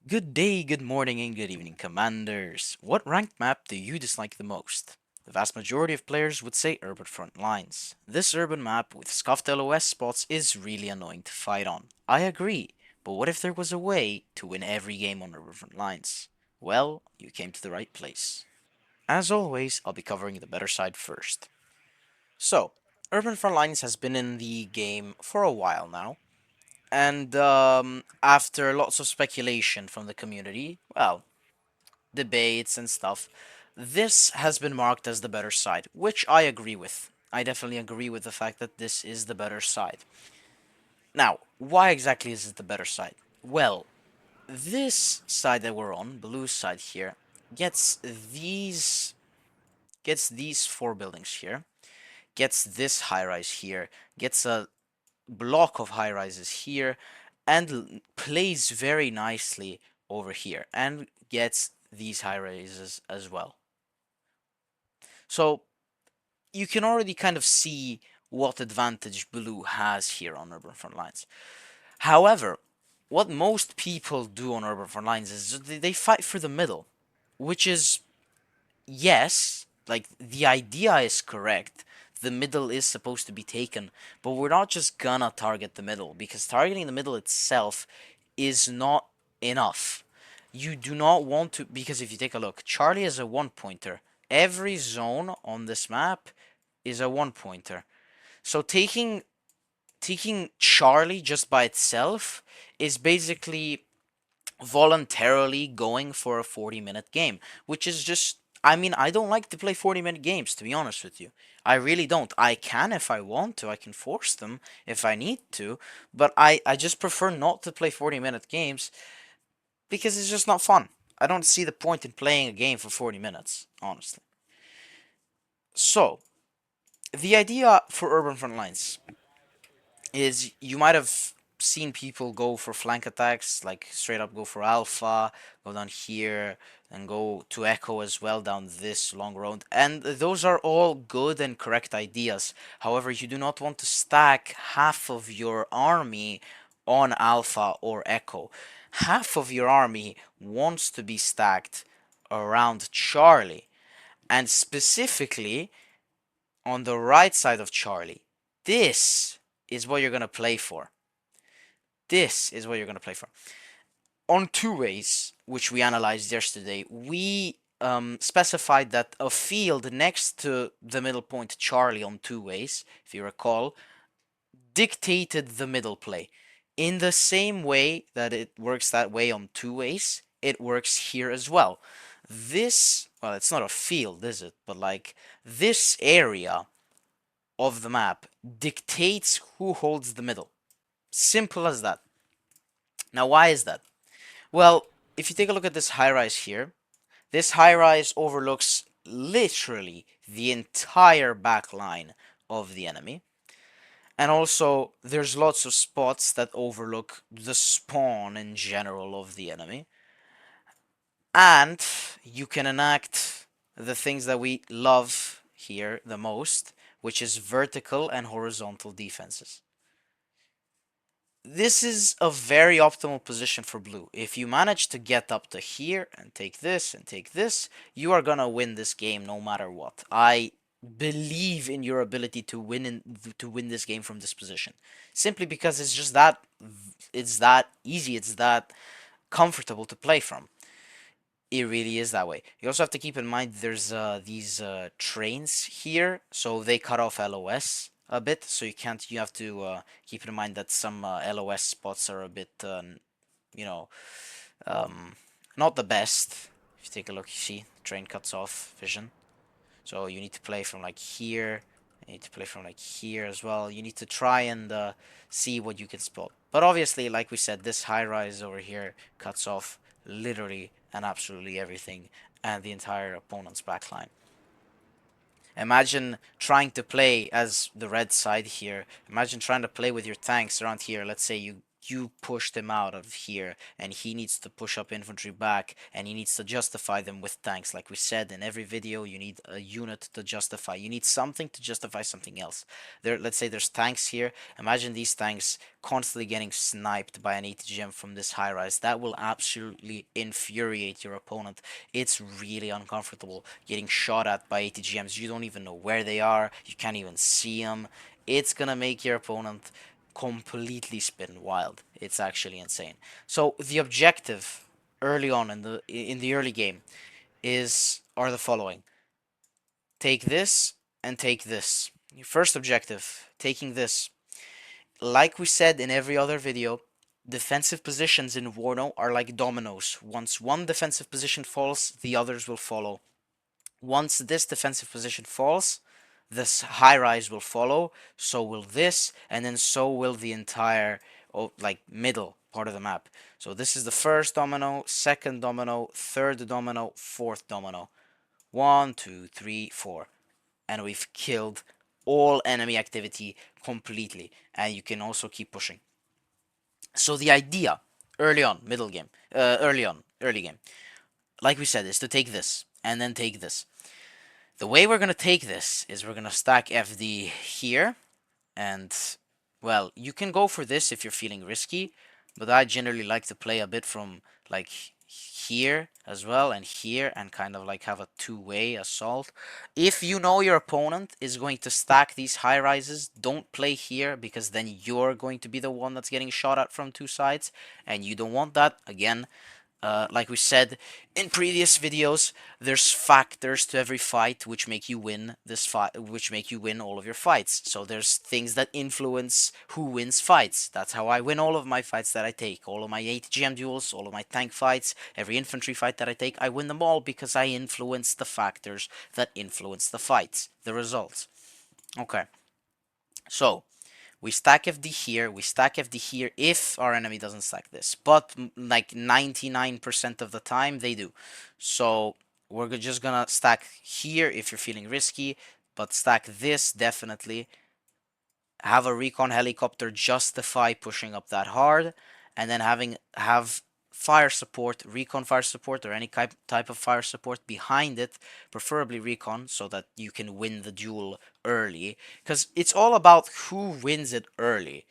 Good day, good morning, and good evening, Commanders. What ranked map do you dislike the most? The vast majority of players would say Urban Frontlines. This urban map with scuffed LOS spots is really annoying to fight on. I agree, but what if there was a way to win every game on Urban Frontlines? Well, you came to the right place. As always, I'll be covering the better side first. So, Urban Frontlines has been in the game for a while now, and after lots of speculation from the community, well, debates and stuff, this has been marked as the better side, which I agree with. I definitely agree with the fact that this is the better side. Now, why exactly is it the better side? Well, this side that we're on, blue side here, gets these gets these four buildings here, gets this high rise here, gets a block of high rises here, and plays very nicely over here, and gets these high rises as well. So you can already kind of see what advantage blue has here on Urban Frontlines. However, what most people do on Urban Frontlines is they fight for the middle, which is, yes, like the idea is correct. The middle is supposed to be taken, but we're not just gonna target the middle because targeting the middle itself is not enough. You do not want to, because if you take a look, Charlie is a one pointer. Every zone on this map is a one pointer. So taking Charlie just by itself is basically voluntarily going for a 40-minute game, which is just, I mean, I don't like to play 40-minute games, to be honest with you. I really don't. I can if I want to, I can force them if I need to, but I just prefer not to play 40-minute games because it's just not fun. I don't see the point in playing a game for 40 minutes, honestly. So, the idea for Urban Frontlines is you might have seen people go for flank attacks, like straight up go for alpha, go down here, and go to echo as well down this long road. And those are all good and correct ideas. However, you do not want to stack half of your army on alpha or echo. Half of your army wants to be stacked around Charlie, and specifically on the right side of Charlie. This is what you're going to play for. This is what you're going to play for. On two ways, which we analyzed yesterday, we specified that a field next to the middle point Charlie on two ways, if you recall, dictated the middle play. In the same way that it works that way on two ways, it works here as well. This, well, it's not a field, is it? But like this area of the map dictates who holds the middle. Simple as that. Now, why is that? Well, if you take a look at this high rise here, this high rise overlooks literally the entire back line of the enemy. And also, there's lots of spots that overlook the spawn in general of the enemy. And you can enact the things that we love here the most, which is vertical and horizontal defenses. This is a very optimal position for blue. If you manage to get up to here and take this, you are gonna win this game no matter what. I believe in your ability to win this game from this position. Simply because it's that easy, it's that comfortable to play from. It really is that way. You also have to keep in mind there's these trains here, so they cut off LOS a bit. So you have to keep in mind that some LOS spots are a bit, you know, um, not the best. If you take a look, you see the train cuts off vision. So you need to play from like here. You need to play from like here as well. You need to try and see what you can spot. But obviously, like we said, this high rise over here cuts off literally and absolutely everything and the entire opponent's backline. Imagine trying to play as the red side here. Imagine trying to play with your tanks around here. Let's say you you pushed him out of here and he needs to push up infantry back and he needs to justify them with tanks. Like we said in every video, you need a unit to justify. You need something to justify something else. Let's say there's tanks here. Imagine these tanks constantly getting sniped by an ATGM from this high rise. That will absolutely infuriate your opponent. It's really uncomfortable getting shot at by ATGMs. You don't even know where they are. You can't even see them. It's gonna make your opponent completely spin wild. It's actually insane. So the objective early on in the early game are the following: take this and take this. Your first objective, taking this. Like we said in every other video, defensive positions in Warno are like dominoes. Once one defensive position falls, the others will follow. Once this defensive position falls, this high rise will follow, so will this, and then so will the entire like middle part of the map. So this is the first domino, second domino, third domino, fourth domino. 1, 2, 3, 4. And we've killed all enemy activity completely. And you can also keep pushing. So the idea early on, early game, like we said, is to take this and then take this. The way we're going to take this is we're going to stack FD here, and, well, you can go for this if you're feeling risky, but I generally like to play a bit from, like, here as well, and here, and kind of, like, have a two-way assault. If you know your opponent is going to stack these high rises, don't play here, because then you're going to be the one that's getting shot at from two sides, and you don't want that. Again, like we said in previous videos, there's factors to every fight which make you win which make you win all of your fights. So there's things that influence who wins fights. That's how I win all of my fights that I take. All of my 8 GM duels, all of my tank fights, every infantry fight that I take, I win them all because I influence the factors that influence the fights, the results. Okay. So, we stack FD here, we stack FD here if our enemy doesn't stack this. But like 99% of the time, they do. So we're just gonna stack here if you're feeling risky, but stack this definitely. Have a recon helicopter justify pushing up that hard, and then have fire support, recon fire support, or any type of fire support behind it, preferably recon, so that you can win the duel early, because it's all about who wins it early.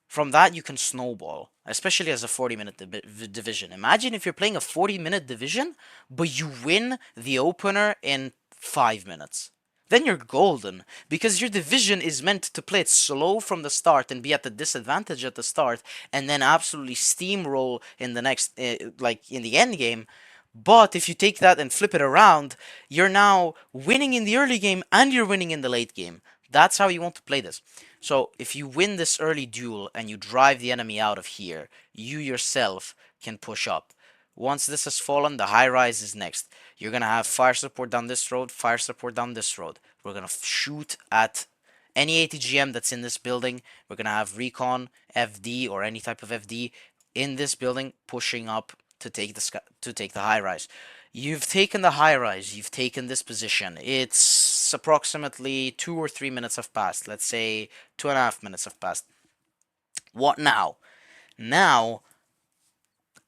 From that, you can snowball, especially as a 40-minute division. Imagine if you're playing a 40-minute division, but you win the opener in 5 minutes. Then you're golden, because your division is meant to play it slow from the start and be at the disadvantage at the start, and then absolutely steamroll in the next, like in the end game. But if you take that and flip it around, you're now winning in the early game and you're winning in the late game. That's how you want to play this. So if you win this early duel and you drive the enemy out of here, you yourself can push up. Once this has fallen, the high rise is next. You're going to have fire support down this road, fire support down this road. We're going to shoot at any ATGM that's in this building. We're going to have recon, FD, or any type of FD in this building pushing up to take the high rise. You've taken the high rise, you've taken this position. It's approximately 2 or 3 minutes have passed. Let's say 2.5 minutes have passed. What now? Now,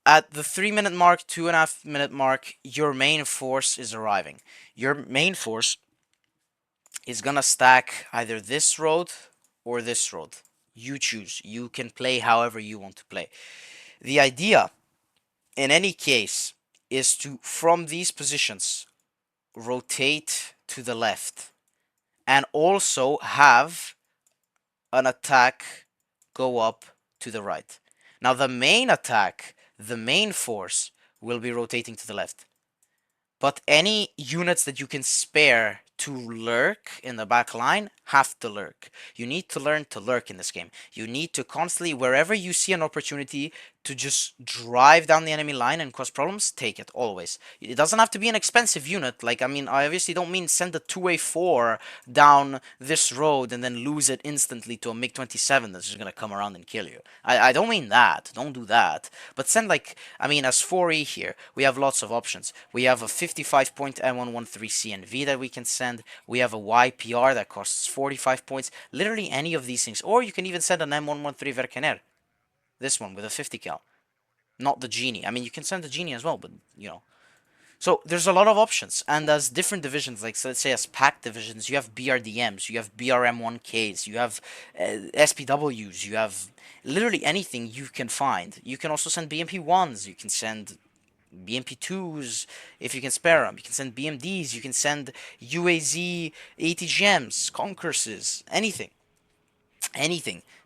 at the 3 minute mark, 2.5 minute mark, your main force is arriving. Your main force is gonna stack either this road or this road. You choose. You can play however you want to play. The idea, in any case, is to, from these positions, rotate to the left and also have an attack go up to the right. Now the main attack, the main force, will be rotating to the left. But any units that you can spare to lurk in the back line have to lurk. You need to learn to lurk in this game. You need to constantly, wherever you see an opportunity to just drive down the enemy line and cause problems, take it, always. It doesn't have to be an expensive unit. Like, I mean, I obviously don't mean send a 2A4 down this road and then lose it instantly to a MiG-27 that's just gonna come around and kill you. I don't mean that. Don't do that. But send, like, I mean, as 4E here, we have lots of options. We have a 55-point M113 CNV that we can send. We have a YPR that costs 45 points. Literally any of these things. Or you can even send an M113 Verkener. This one with a 50 cal. Not the genie. I mean, you can send the genie as well, but you know. So there's a lot of options, and as different divisions, like so let's say as pack divisions, you have BRDMs, you have BRM1Ks, you have SPWs, you have literally anything you can find. You can also send BMP1s, you can send BMP2s if you can spare them, you can send BMDs, you can send UAZ ATGMs, Concourses, anything,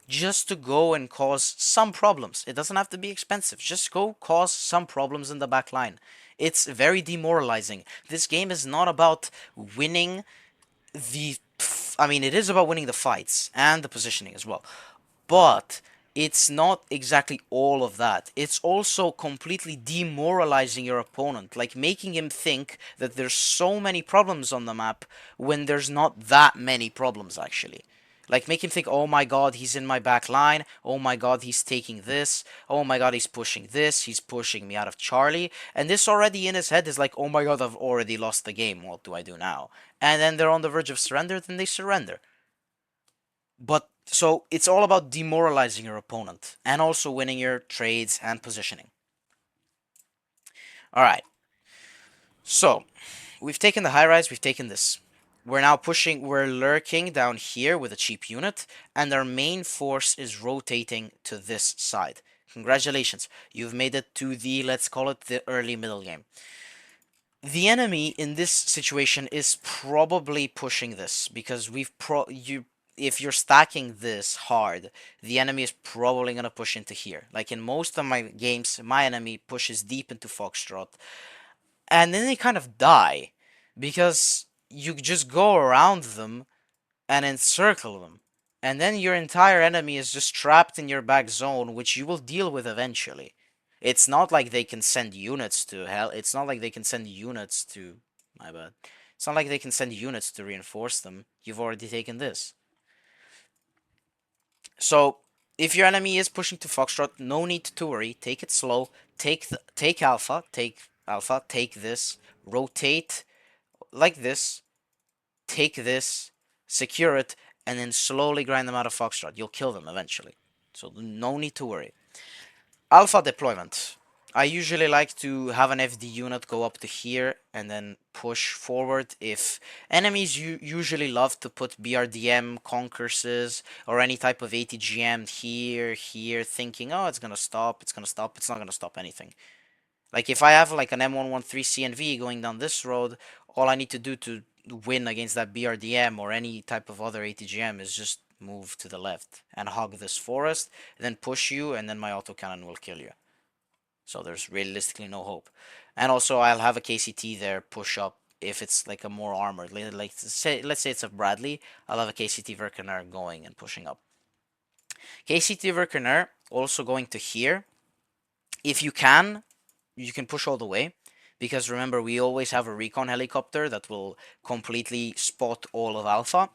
just to go and cause some problems. It doesn't have to be expensive. Just go cause some problems in the back line. It's very demoralizing. This game is not about winning the. I mean, it is about winning the fights and the positioning as well. But it's not exactly all of that. It's also completely demoralizing your opponent, like making him think that there's so many problems on the map when there's not that many problems actually. Like make him think, oh my god, he's in my back line. Oh my god, he's taking this. Oh my god, he's pushing this. He's pushing me out of Charlie. And this already in his head is like, oh my god, I've already lost the game. What do I do now? And then they're on the verge of surrender, then they surrender. But so it's all about demoralizing your opponent and also winning your trades and positioning. All right. So we've taken the high rise, we've taken this. We're now pushing, we're lurking down here with a cheap unit, and our main force is rotating to this side. Congratulations, you've made it to the, let's call it the early middle game. The enemy in this situation is probably pushing this because if you're stacking this hard, the enemy is probably gonna push into here. Like in most of my games, my enemy pushes deep into Foxtrot, and then they kind of die because you just go around them and encircle them. And then your entire enemy is just trapped in your back zone, which you will deal with eventually. It's not like they can send units to hell. It's not like they can send units to. My bad. It's not like they can send units to reinforce them. You've already taken this. So, if your enemy is pushing to Foxtrot, no need to worry. Take it slow. Take Alpha. Take Alpha. Take this. Rotate like this, take this, secure it, and then slowly grind them out of Foxtrot. You'll kill them eventually. So no need to worry. Alpha deployment. I usually like to have an FD unit go up to here and then push forward. If enemies usually love to put BRDM concourses or any type of ATGM here, thinking, oh, it's gonna stop, it's gonna stop. It's not gonna stop anything. Like if I have like an M113 CNV going down this road, all I need to do to win against that BRDM or any type of other ATGM is just move to the left and hug this forest, then push you, and then my autocannon will kill you. So there's realistically no hope. And also I'll have a KCT there push up if it's like a more armored. Like say, let's say it's a Bradley, I'll have a KCT Verkener going and pushing up. KCT Verkener also going to here. If you can push all the way because remember we always have a recon helicopter that will completely spot all of Alpha.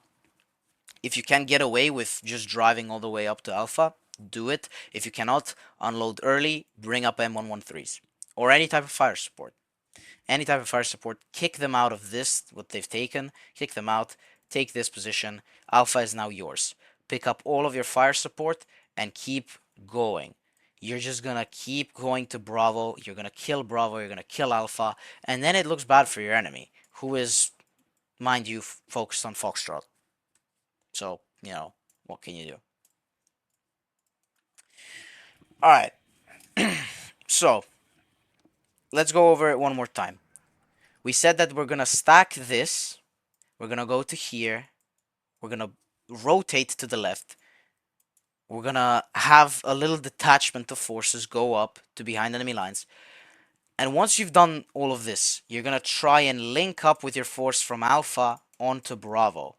If you can get away with just driving all the way up to Alpha, do it. If you cannot, unload early, bring up M113s or any type of fire support. Any type of fire support, kick them out of this, what they've taken, kick them out, take this position. Alpha is now yours. Pick up all of your fire support and keep going. You're just gonna keep going to Bravo, you're gonna kill Bravo, you're gonna kill Alpha, and then it looks bad for your enemy, who is, mind you, focused on Foxtrot. So, you know, what can you do? Alright, so, let's go over it one more time. We said that we're gonna stack this, we're gonna go to here, we're gonna rotate to the left, we're gonna have a little detachment of forces go up to behind enemy lines. And once you've done all of this, you're gonna try and link up with your force from Alpha onto Bravo.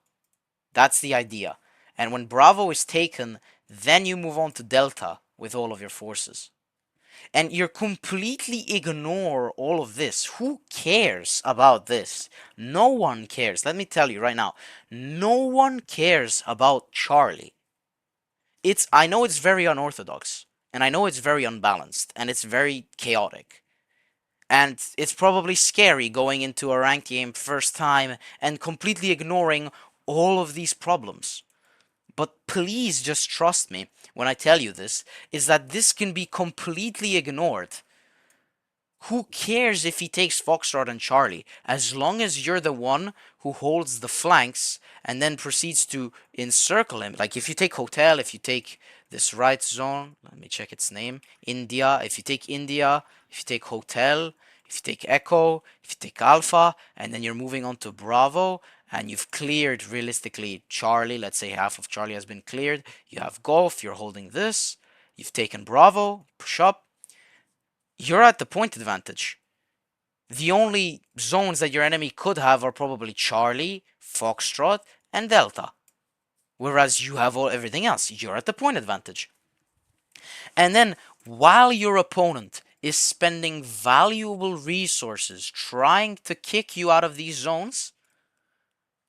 That's the idea. And when Bravo is taken, then you move on to Delta with all of your forces. And you completely ignore all of this. Who cares about this? No one cares. Let me tell you right now. No one cares about Charlie. I know it's very unorthodox, and I know it's very unbalanced, and it's very chaotic. And it's probably scary going into a ranked game first time and completely ignoring all of these problems. But please just trust me when I tell you this, is that this can be completely ignored. Who cares if he takes Foxtrot and Charlie? As long as you're the one who holds the flanks and then proceeds to encircle him. Like if you take Hotel, if you take this right zone, let me check its name. India. If you take India, if you take Hotel, if you take Echo, if you take Alpha, and then you're moving on to Bravo, and you've cleared realistically Charlie, let's say half of Charlie has been cleared. You have Golf, you're holding this. You've taken Bravo, push up. You're at the point advantage. The only zones that your enemy could have are probably Charlie, Foxtrot, and Delta. Whereas you have everything else. You're at the point advantage. And then, while your opponent is spending valuable resources trying to kick you out of these zones,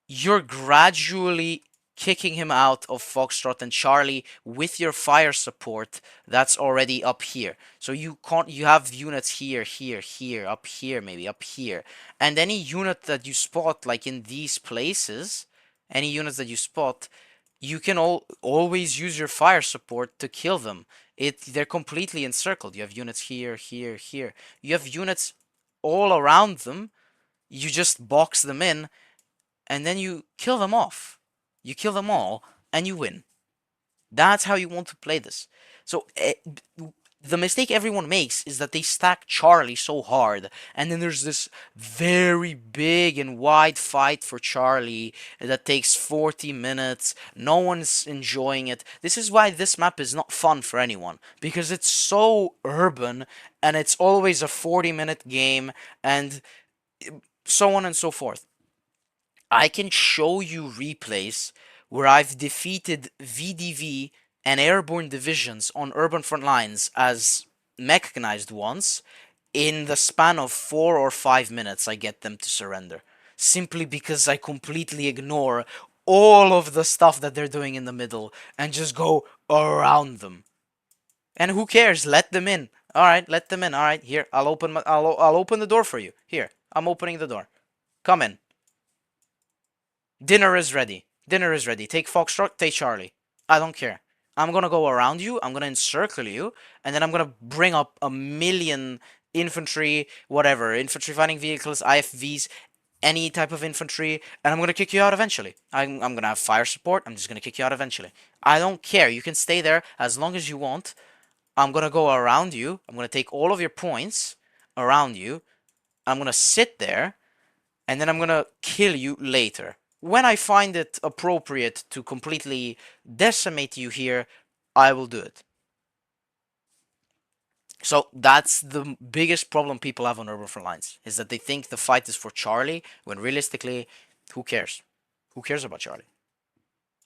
you're gradually kicking him out of Foxtrot and Charlie with your fire support that's already up here. So you have units here, here, here, up here, maybe up here. And any unit that you spot like in these places, any units that you spot, you can always use your fire support to kill them. They're completely encircled. You have units here, here, here. You have units all around them. You just box them in and then you kill them off. You kill them all, and you win. That's how you want to play this. So the mistake everyone makes is that they stack Charlie so hard, and then there's this very big and wide fight for Charlie that takes 40 minutes. No one's enjoying it. This is why this map is not fun for anyone, because it's so urban, and it's always a 40-minute game, and so on and so forth. I can show you replays where I've defeated VDV and airborne divisions on Urban Frontlines as mechanized ones. In the span of 4 or 5 minutes, I get them to surrender. Simply because I completely ignore all of the stuff that they're doing in the middle and just go around them. And who cares? Let them in. All right, let them in. All right, here I'll open the door for you. Here, I'm opening the door. Come in. Dinner is ready. Dinner is ready. Take Foxtrot, take Charlie. I don't care. I'm gonna go around you, I'm gonna encircle you, and then I'm gonna bring up a million infantry, whatever, infantry fighting vehicles, IFVs, any type of infantry, and I'm gonna kick you out eventually. I'm gonna have fire support, I'm just gonna kick you out eventually. I don't care. You can stay there as long as you want. I'm gonna go around you. I'm gonna take all of your points around you. I'm gonna sit there, and then I'm gonna kill you later. When I find it appropriate to completely decimate you here, I will do it. So that's the biggest problem people have on Urban Frontlines, is that they think the fight is for Charlie, when realistically, who cares? Who cares about Charlie?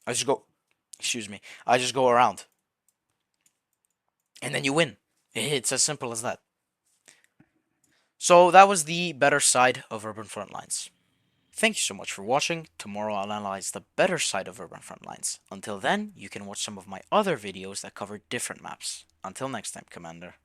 I just go, excuse me, I just go around. And then you win. It's as simple as that. So that was the better side of Urban Frontlines. Thank you so much for watching. Tomorrow I'll analyze the better side of Urban Frontlines. Until then, you can watch some of my other videos that cover different maps. Until next time, Commander.